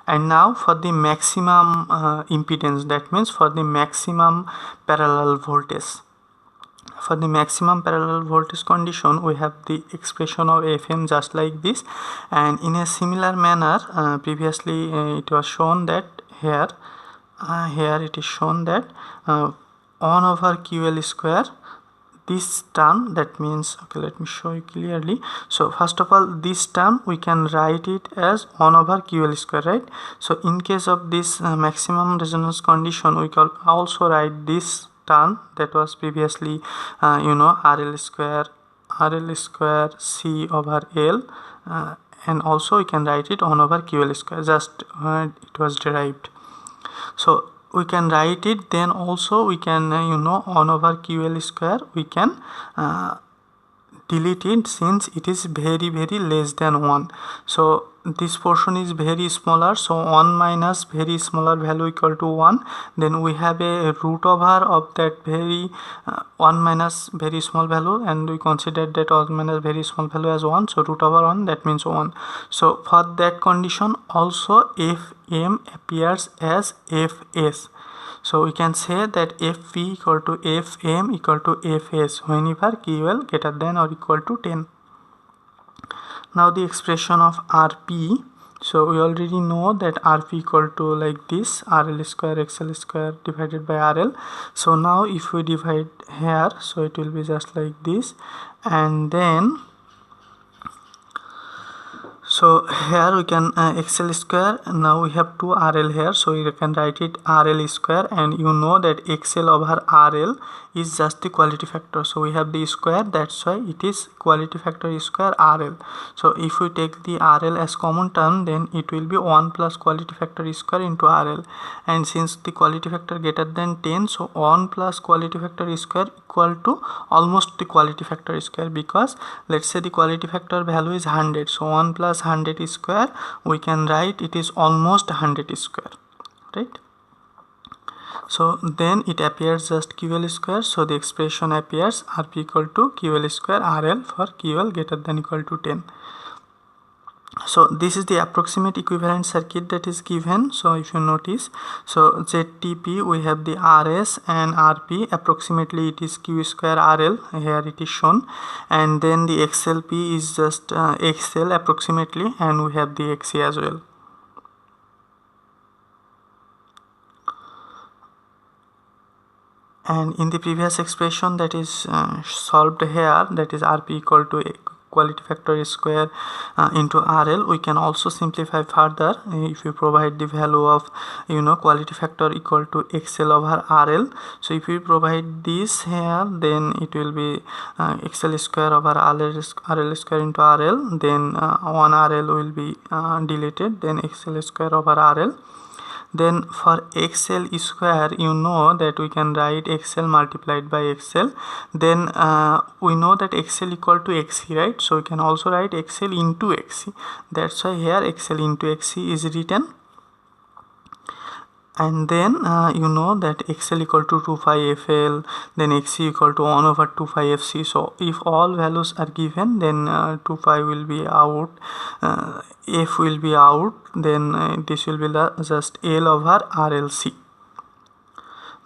And now for the maximum impedance, that means for the maximum parallel voltage. For the maximum parallel voltage condition, we have the expression of Fm just like this, and in a similar manner previously it was shown that here it is shown that 1 over QL square, this term, that means, okay, let me show you clearly. So first of all, this term we can write it as 1 over QL square, right? So in case of this maximum resonance condition, we can also write this term that was previously RL square C over L, and also we can write it 1 over QL square, just it was derived. So we can write it, then also we can 1 over QL square we can delete it, since it is very less than 1. So this portion is very smaller, so 1 minus very smaller value equal to 1. Then we have a root over of that very 1 minus very small value, and we consider that 1 minus very small value as 1, so root over 1, that means 1. So for that condition also Fm appears as Fs. So we can say that Fp equal to Fm equal to Fs whenever QL greater than or equal to 10. Now the expression of Rp. So we already know that Rp equal to like this, RL square XL square divided by RL. So now if we divide here, so it will be just like this, and then so here we can XL square, now we have 2 RL here, so you can write it RL square, and you know that XL over RL is just the quality factor, so we have the square, that's why it is quality factor square RL. So if we take the RL as common term, then it will be 1 plus quality factor square into RL, and since the quality factor greater than 10, so 1 plus quality factor square equal to almost the quality factor square, because let's say the quality factor value is 100, so 1 plus 100 square we can write it is almost 100 square, right? So then it appears just QL square, so the expression appears Rp equal to QL square RL for QL greater than equal to 10. So this is the approximate equivalent circuit that is given. So if you notice, so ZTP we have the RS and RP, approximately it is Q square RL, here it is shown, and then the XLP is just XL approximately, and we have the XC as well. And in the previous expression that is solved here, that is Rp equal to quality factor square into RL, we can also simplify further if you provide the value of quality factor equal to XL over RL. So if you provide this here, then it will be XL square over RL square into RL, then 1 RL will be deleted, then XL square over RL. Then for XL square, you know that we can write XL multiplied by XL. Then we know that XL equal to XC, right? So we can also write XL into XC. That's why here XL into XC is written. And then you know that XL equal to 2 pi FL, then XC equal to 1 over 2 pi FC. So if all values are given, then 2 pi will be out, F will be out, then this will be just L over RLC.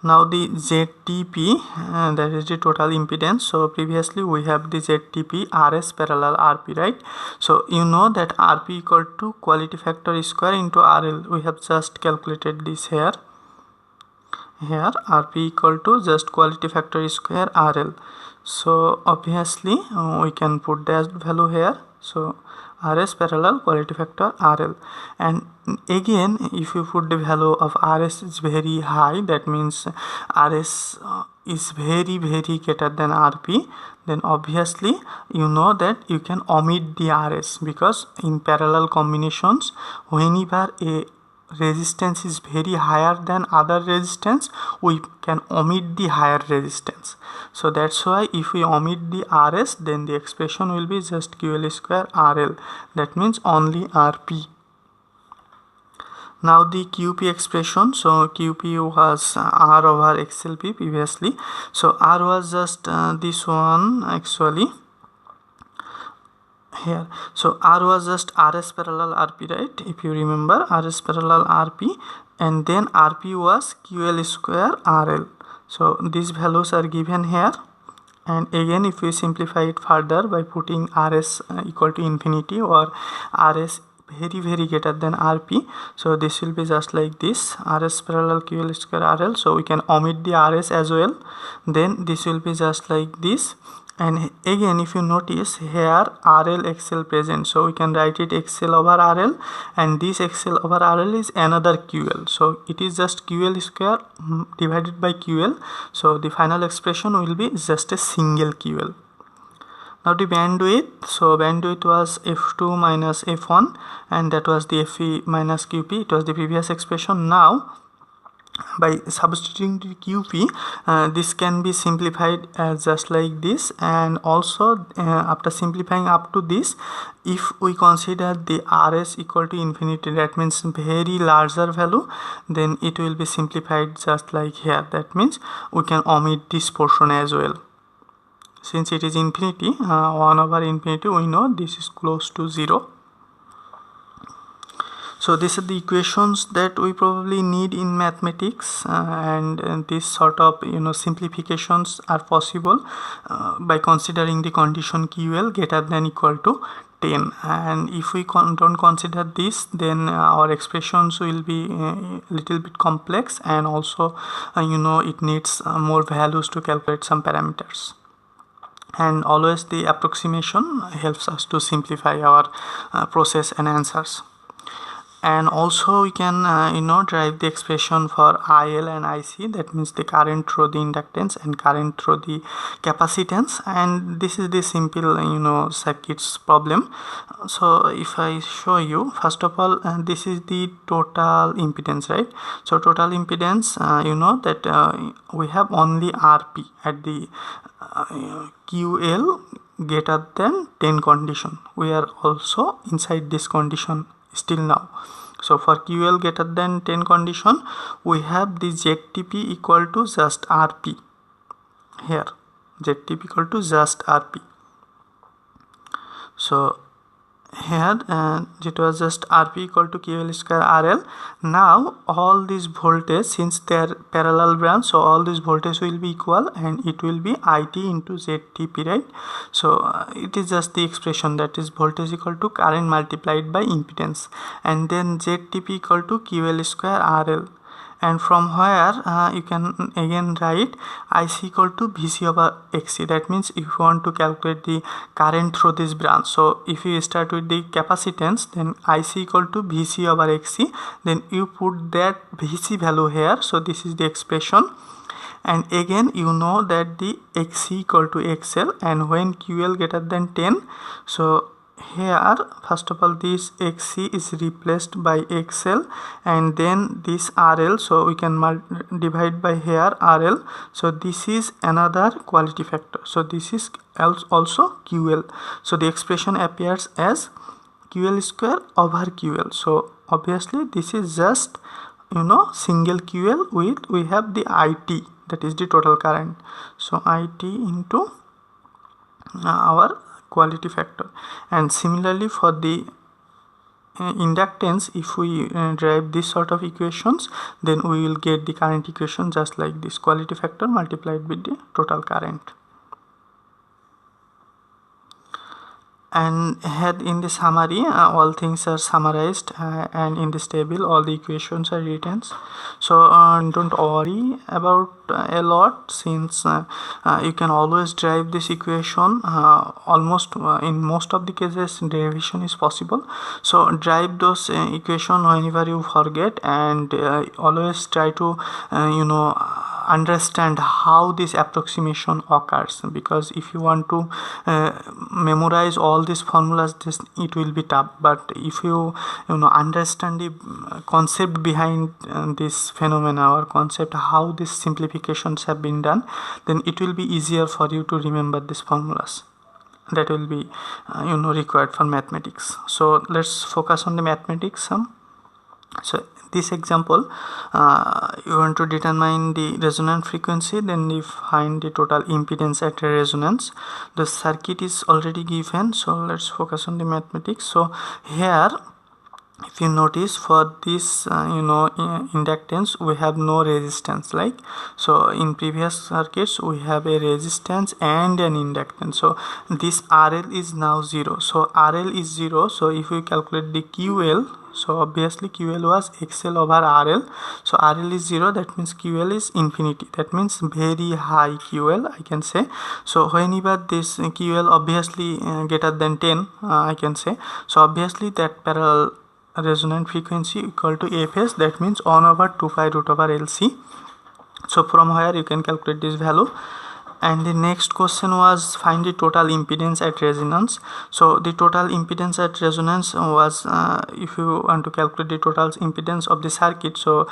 Now the ZTP, that is the total impedance. So previously we have the ZTP RS parallel RP, right? So you know that RP equal to quality factor square into RL. We have just calculated this here. Here RP equal to just quality factor square RL. So obviously we can put that value here. So RS parallel quality factor RL, and again if you put the value of RS is very high, that means RS is very greater than RP, then obviously you know that you can omit the RS, because in parallel combinations whenever a resistance is very higher than other resistance, we can omit the higher resistance. So that's why if we omit the RS, then the expression will be just QL square RL, that means only RP. Now the QP expression, so QP was R over XLP previously, so R was just this one actually. here. So R was just RS parallel RP, right? If you remember, RS parallel RP, and then RP was QL square RL. So these values are given here, and again if we simplify it further by putting RS equal to infinity or RS very greater than RP, so this will be just like this: RS parallel QL square RL. So we can omit the RS as well, then this will be just like this. And again if you notice here RL XL present, so we can write it XL over RL, and this XL over RL is another QL, so it is just QL square divided by QL. So the final expression will be just a single QL. Now the bandwidth, so bandwidth was F2 minus F1, and that was the Fe minus QP. It was the previous expression. Now by substituting the QP, this can be simplified as just like this, and also after simplifying up to this, if we consider the RS equal to infinity, that means very larger value, then it will be simplified just like here. That means we can omit this portion as well. Since it is infinity, 1 over infinity, we know this is close to 0. So these are the equations that we probably need in mathematics, and this sort of simplifications are possible by considering the condition QL greater than equal to 10. And if we don't consider this, then our expressions will be a little bit complex, and also it needs more values to calculate some parameters. And always the approximation helps us to simplify our process and answers. And also we can derive the expression for IL and IC, that means the current through the inductance and current through the capacitance. And this is the simple circuits problem. So if I show you, first of all, this is the total impedance, right? So total impedance, that we have only RP at the QL greater than 10 condition. We are also inside this condition still now. So for QL greater than 10 condition, we have the ZTP equal to just RP here. ZTP equal to just RP. So here it was just RP equal to QL square RL. Now all these voltage, since they are parallel branch, so all these voltage will be equal, and it will be IT into ZTP, right? So it is just the expression, that is voltage equal to current multiplied by impedance, and then ZTP equal to QL square RL. And from where you can again write IC equal to VC over XC. That means if you want to calculate the current through this branch, so if you start with the capacitance, then IC equal to VC over XC, then you put that VC value here. So this is the expression. And again you know that the XC equal to XL, and when QL greater than 10, so here first of all this XC is replaced by XL, and then this RL, so we can divide by here RL. So this is another quality factor, so this is also QL. So the expression appears as QL square over QL. So obviously this is just single QL with we have the IT, that is the total current. So IT into our quality factor. And similarly for the inductance, if we derive this sort of equations, then we will get the current equation just like this: quality factor multiplied with the total current. And here in the summary, all things are summarized, and in this table all the equations are written. So don't worry about a lot, since you can always derive this equation. Almost in most of the cases derivation is possible. So derive those equation whenever you forget, and always try to understand how this approximation occurs, because if you want to memorize all these formulas, it will be tough. But if you understand the concept behind this phenomena, or concept how these simplifications have been done, then it will be easier for you to remember these formulas that will be required for mathematics. So let's focus on the mathematics. So this example, you want to determine the resonant frequency, then you find the total impedance at a resonance. The circuit is already given, so let's focus on the mathematics. So here, if you notice, for this inductance we have no resistance, like so in previous circuits we have a resistance and an inductance. So this RL is now 0, so RL is 0. So if we calculate the QL, so obviously QL was XL over RL, so RL is 0, that means QL is infinity, that means very high QL, I can say. So whenever this QL obviously greater than 10, I can say, so obviously that parallel resonant frequency equal to Fs, that means 1 over 2 pi root over LC. So from here you can calculate this value. And the next question was find the total impedance at resonance. So the total impedance at resonance was, if you want to calculate the total impedance of the circuit, so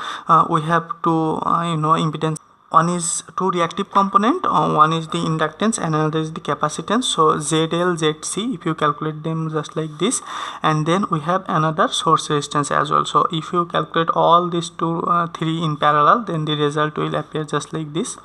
we have two impedance. One is two reactive component, one is the inductance and another is the capacitance. So ZL, ZC, if you calculate them just like this, and then we have another source resistance as well. So if you calculate all these three in parallel, then the result will appear just like this.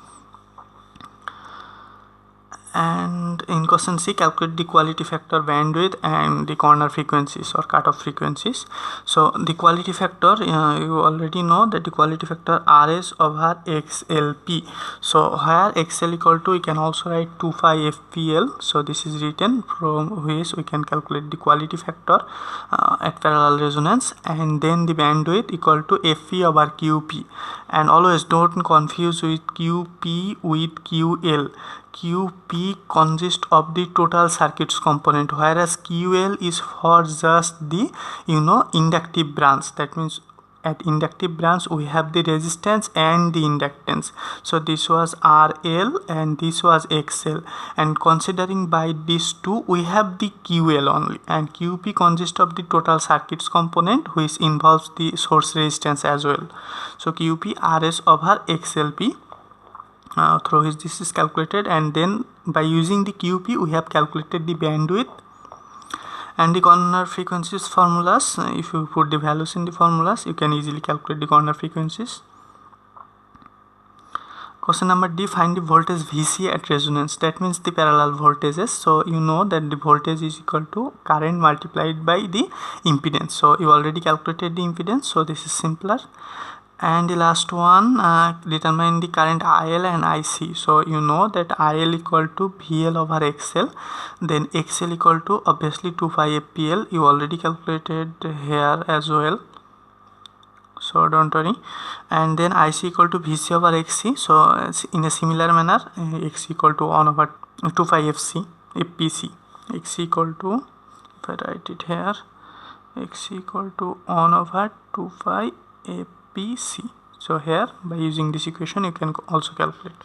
And in question C, calculate the quality factor, bandwidth and the corner frequencies or cutoff frequencies. So the quality factor, you already know that the quality factor RS over XLP. So here XL equal to, we can also write 2 pi FPL. So this is written, from which we can calculate the quality factor at parallel resonance. And then the bandwidth equal to FE over QP. And always don't confuse with QP with QL. QP consists of the total circuits component, whereas QL is for just the inductive branch. That means at inductive branch we have the resistance and the inductance. So this was RL and this was XL, and considering by these two we have the QL only, and QP consists of the total circuits component, which involves the source resistance as well. So QP RS over XLP, through which this is calculated, and then by using the QP we have calculated the bandwidth and the corner frequencies formulas. If you put the values in the formulas, you can easily calculate the corner frequencies. Question number D, find the voltage VC at resonance, that means the parallel voltages. So you know that the voltage is equal to current multiplied by the impedance. So you already calculated the impedance, so this is simpler. And the last one, determine the current IL and IC. So you know that IL equal to VL over XL, then XL equal to obviously 2 pi FPL. You already calculated here as well, so don't worry. And then IC equal to VC over XC. So in a similar manner, X equal to 1 over 2 pi FPC. X equal to, if I write it here, X equal to 1 over 2 pi FPC. So here by using this equation you can also calculate.